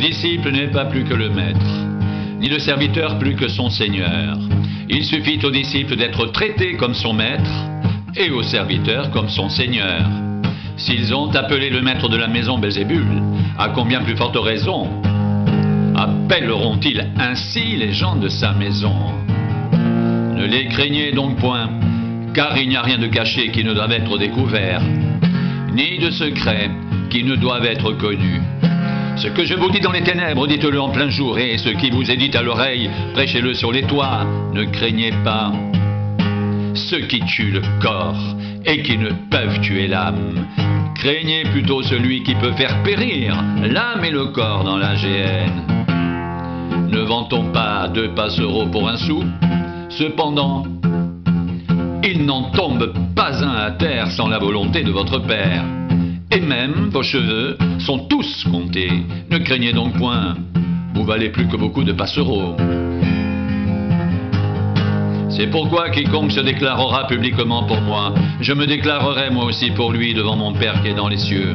disciple n'est pas plus que le maître, ni le serviteur plus que son seigneur. Il suffit au disciple d'être traité comme son maître et au serviteur comme son seigneur. S'ils ont appelé le maître de la maison Belzébul, à combien plus forte raison appelleront-ils ainsi les gens de sa maison? Ne les craignez donc point, car il n'y a rien de caché qui ne doive être découvert, ni de secret qui ne doivent être connus. Ce que je vous dis dans les ténèbres, dites-le en plein jour, et ce qui vous est dit à l'oreille, prêchez-le sur les toits. Ne craignez pas ceux qui tuent le corps et qui ne peuvent tuer l'âme. Craignez plutôt celui qui peut faire périr l'âme et le corps dans la géhenne. Ne vend-on pas 2 passereaux pour 1 sou? Cependant, il n'en tombe pas un à terre sans la volonté de votre Père. Et même vos cheveux sont tous comptés. Ne craignez donc point, vous valez plus que beaucoup de passereaux. C'est pourquoi quiconque se déclarera publiquement pour moi, je me déclarerai moi aussi pour lui devant mon Père qui est dans les cieux.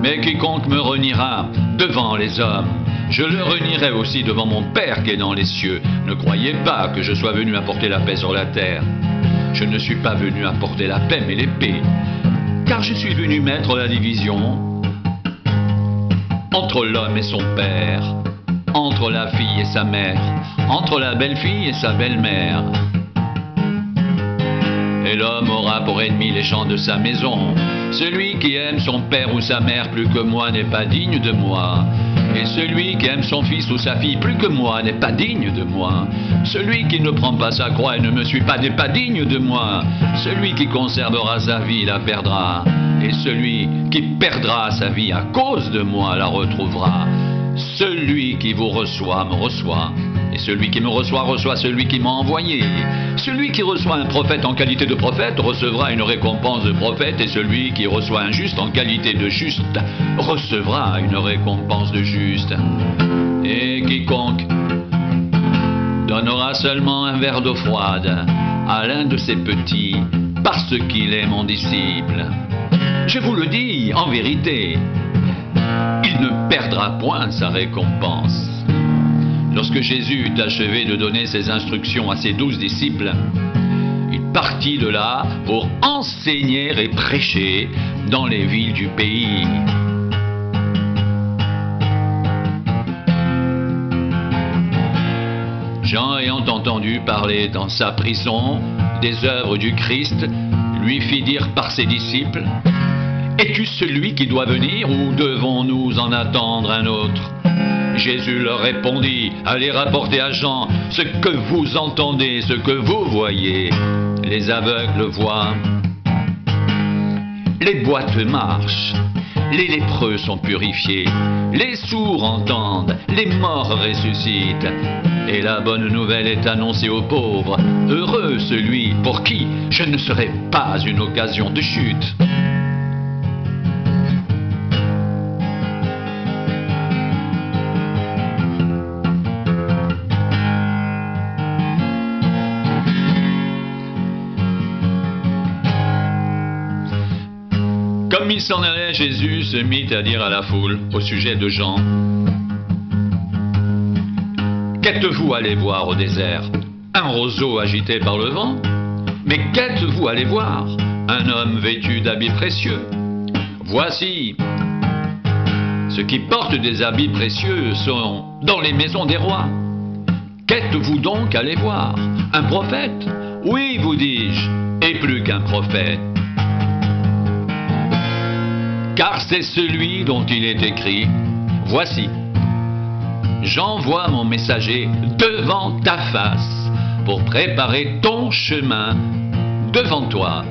Mais quiconque me reniera devant les hommes, je le renierai aussi devant mon Père qui est dans les cieux. Ne croyez pas que je sois venu apporter la paix sur la terre. Je ne suis pas venu apporter la paix mais l'épée. Car je suis venu mettre la division entre l'homme et son père, entre la fille et sa mère, entre la belle-fille et sa belle-mère. Et l'homme aura pour ennemi les gens de sa maison. Celui qui aime son père ou sa mère plus que moi n'est pas digne de moi. Et celui qui aime son fils ou sa fille plus que moi n'est pas digne de moi. Celui qui ne prend pas sa croix et ne me suit pas n'est pas digne de moi. Celui qui conservera sa vie la perdra. Et celui qui perdra sa vie à cause de moi la retrouvera. Celui qui vous reçoit me reçoit. Et celui qui me reçoit reçoit celui qui m'a envoyé. Celui qui reçoit un prophète en qualité de prophète recevra une récompense de prophète, et celui qui reçoit un juste en qualité de juste recevra une récompense de juste. Et quiconque donnera seulement un verre d'eau froide à l'un de ces petits, parce qu'il est mon disciple, je vous le dis en vérité, il ne perdra point sa récompense. Lorsque Jésus eut achevé de donner ses instructions à ses 12 disciples, il partit de là pour enseigner et prêcher dans les villes du pays. Jean, ayant entendu parler dans sa prison des œuvres du Christ, lui fit dire par ses disciples: « Es-tu celui qui doit venir ou devons-nous en attendre un autre ?» Jésus leur répondit: « Allez rapporter à Jean ce que vous entendez, ce que vous voyez. Les aveugles voient, les boîtes marchent, les lépreux sont purifiés, les sourds entendent, les morts ressuscitent. Et la bonne nouvelle est annoncée aux pauvres. Heureux celui pour qui je ne serai pas une occasion de chute. » Comme il s'en allait, Jésus se mit à dire à la foule au sujet de Jean: « Qu'êtes-vous allé voir au désert? Un roseau agité par le vent? Mais qu'êtes-vous allé voir? Un homme vêtu d'habits précieux? Voici, ceux qui portent des habits précieux sont dans les maisons des rois. Qu'êtes-vous donc allé voir? Un prophète? Oui, vous dis-je, et plus qu'un prophète. Car c'est celui dont il est écrit: Voici, j'envoie mon messager devant ta face pour préparer ton chemin devant toi.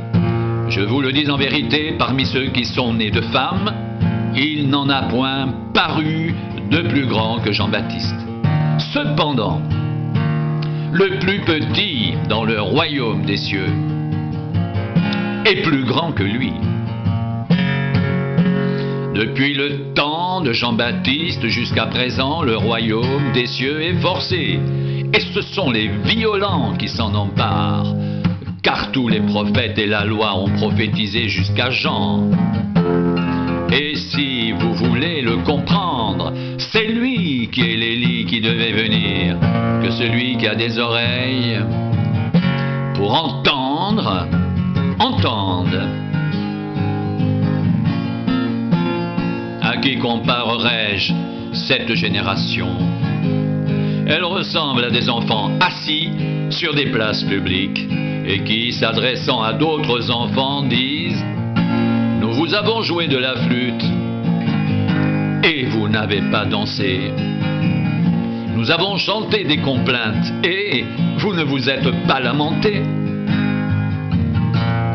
Je vous le dis en vérité, parmi ceux qui sont nés de femmes, il n'en a point paru de plus grand que Jean-Baptiste. Cependant, le plus petit dans le royaume des cieux est plus grand que lui. Depuis le temps de Jean-Baptiste jusqu'à présent, le royaume des cieux est forcé, et ce sont les violents qui s'en emparent, car tous les prophètes et la loi ont prophétisé jusqu'à Jean. Et si vous voulez le comprendre, c'est qui est l'Élie qui devait venir, que celui qui a des oreilles pour entendre, entende. À qui comparerai-je cette génération? Elle ressemble à des enfants assis sur des places publiques et qui, s'adressant à d'autres enfants, disent « Nous vous avons joué de la flûte et vous n'avez pas dansé. Nous avons chanté des complaintes et vous ne vous êtes pas lamenté.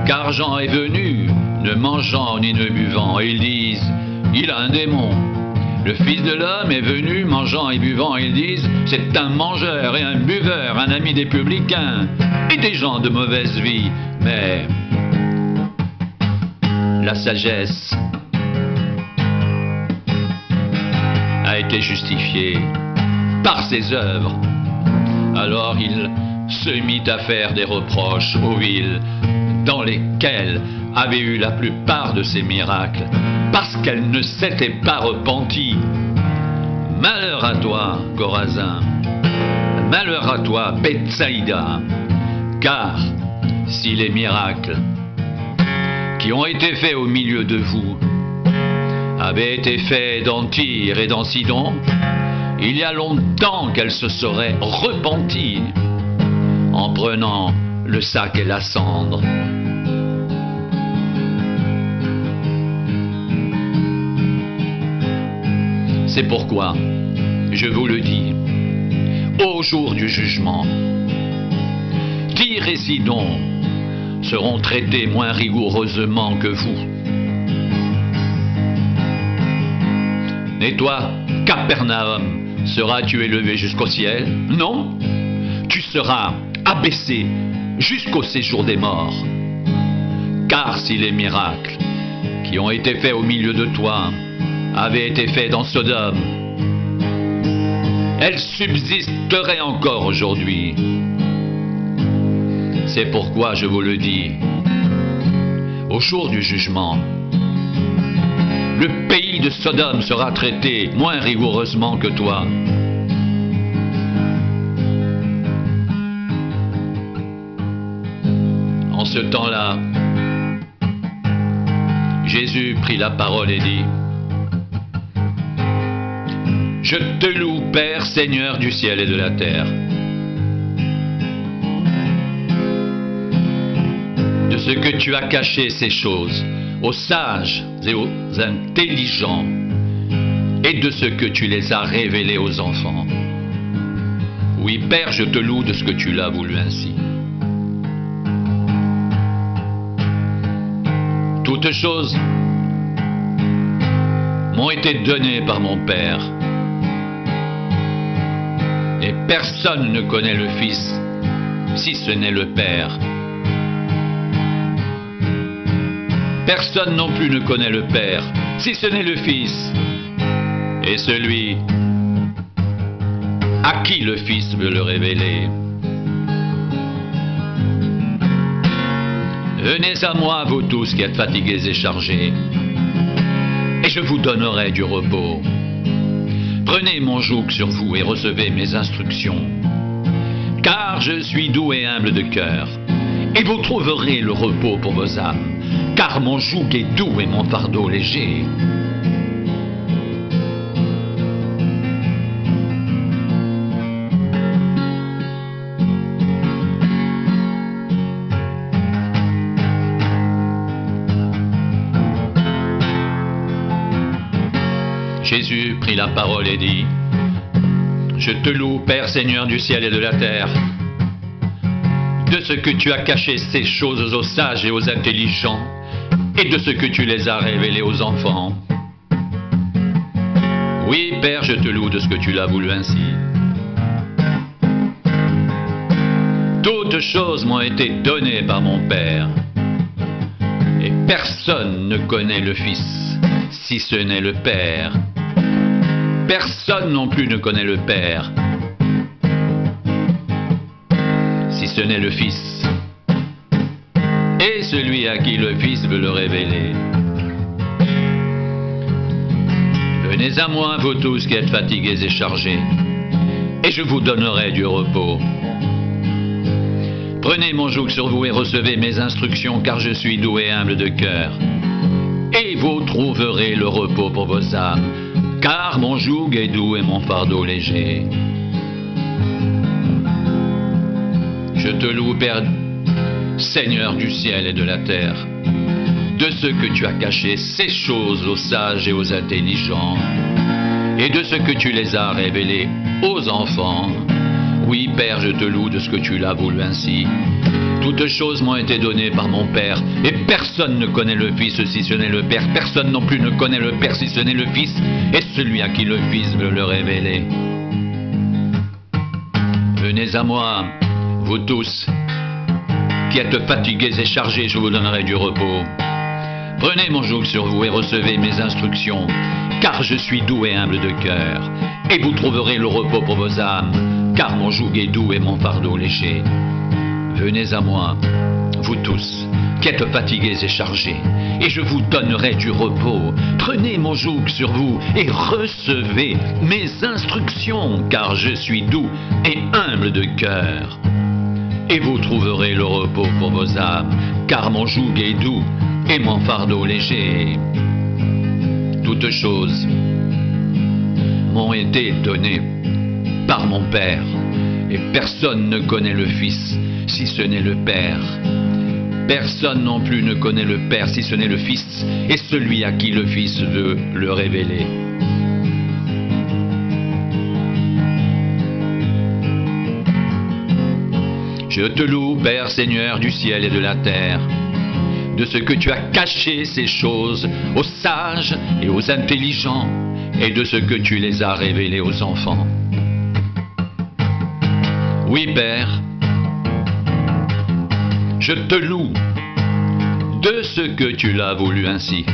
Car Jean est venu, ne mangeant ni ne buvant, et ils disent « Il a un démon ». Le Fils de l'homme est venu, mangeant et buvant, et ils disent « C'est un mangeur et un buveur, un ami des publicains et des gens de mauvaise vie. » Mais la sagesse a été justifiée par ses œuvres. Alors il se mit à faire des reproches aux villes dans lesquelles avait eu la plupart de ses miracles, parce qu'elles ne s'étaient pas repenties. Malheur à toi, Chorazin, malheur à toi, Bethsaïda, car si les miracles qui ont été faits au milieu de vous avaient été faits dans Tyr et dans Sidon, il y a longtemps qu'elles se seraient repenties en prenant le sac et la cendre. C'est pourquoi, je vous le dis, au jour du jugement, Tyr et Sidon seront traités moins rigoureusement que vous. Et toi, Capernaum, seras-tu élevé jusqu'au ciel? Non, tu seras abaissé jusqu'au séjour des morts. Car si les miracles qui ont été faits au milieu de toi avaient été faits dans Sodome, elles subsisteraient encore aujourd'hui. C'est pourquoi je vous le dis, au jour du jugement, le pays de Sodome sera traité moins rigoureusement que toi. En ce temps-là, Jésus prit la parole et dit « Je te loue, Père, Seigneur du ciel et de la terre, de ce que tu as caché ces choses aux sages et aux intelligents, et de ce que tu les as révélées aux enfants. Oui, Père, je te loue de ce que tu l'as voulu ainsi. Toutes choses m'ont été données par mon Père, et personne ne connaît le Fils, si ce n'est le Père. Personne non plus ne connaît le Père, si ce n'est le Fils, et celui à qui le Fils veut le révéler. Venez à moi, vous tous qui êtes fatigués et chargés, et je vous donnerai du repos. Prenez mon joug sur vous et recevez mes instructions, car je suis doux et humble de cœur, et vous trouverez le repos pour vos âmes, car mon joug est doux et mon fardeau léger. Jésus prit la parole et dit « Je te loue, Père Seigneur du ciel et de la terre, de ce que tu as caché ces choses aux sages et aux intelligents, et de ce que tu les as révélées aux enfants. Oui, Père, je te loue de ce que tu l'as voulu ainsi. Toutes choses m'ont été données par mon Père, et personne ne connaît le Fils, si ce n'est le Père. Personne non plus ne connaît le Père, si ce n'est le Fils, et celui à qui le Fils veut le révéler. Venez à moi, vous tous qui êtes fatigués et chargés, et je vous donnerai du repos. Prenez mon joug sur vous et recevez mes instructions, car je suis doux et humble de cœur. Et vous trouverez le repos pour vos âmes, car mon joug est doux et mon fardeau léger. Je te loue, Père, Seigneur du ciel et de la terre, de ce que tu as caché ces choses aux sages et aux intelligents, et de ce que tu les as révélées aux enfants. Oui, Père, je te loue de ce que tu l'as voulu ainsi. Toutes choses m'ont été données par mon Père, et personne ne connaît le Fils si ce n'est le Père. Personne non plus ne connaît le Père si ce n'est le Fils, et celui à qui le Fils veut le révéler. Venez à moi, vous tous, qui êtes fatigués et chargés, je vous donnerai du repos. Prenez mon joug sur vous et recevez mes instructions, car je suis doux et humble de cœur, et vous trouverez le repos pour vos âmes, car mon joug est doux et mon fardeau léger. Venez à moi, vous tous, qui êtes fatigués et chargés, et je vous donnerai du repos. Prenez mon joug sur vous et recevez mes instructions, car je suis doux et humble de cœur. Et vous trouverez le repos pour vos âmes, car mon joug est doux et mon fardeau léger. Toutes choses m'ont été données par mon Père, et personne ne connaît le Fils si ce n'est le Père. Personne non plus ne connaît le Père si ce n'est le Fils, et celui à qui le Fils veut le révéler. Je te loue, Père Seigneur du ciel et de la terre, de ce que tu as caché ces choses aux sages et aux intelligents, et de ce que tu les as révélées aux enfants. Oui, Père, je te loue de ce que tu l'as voulu ainsi.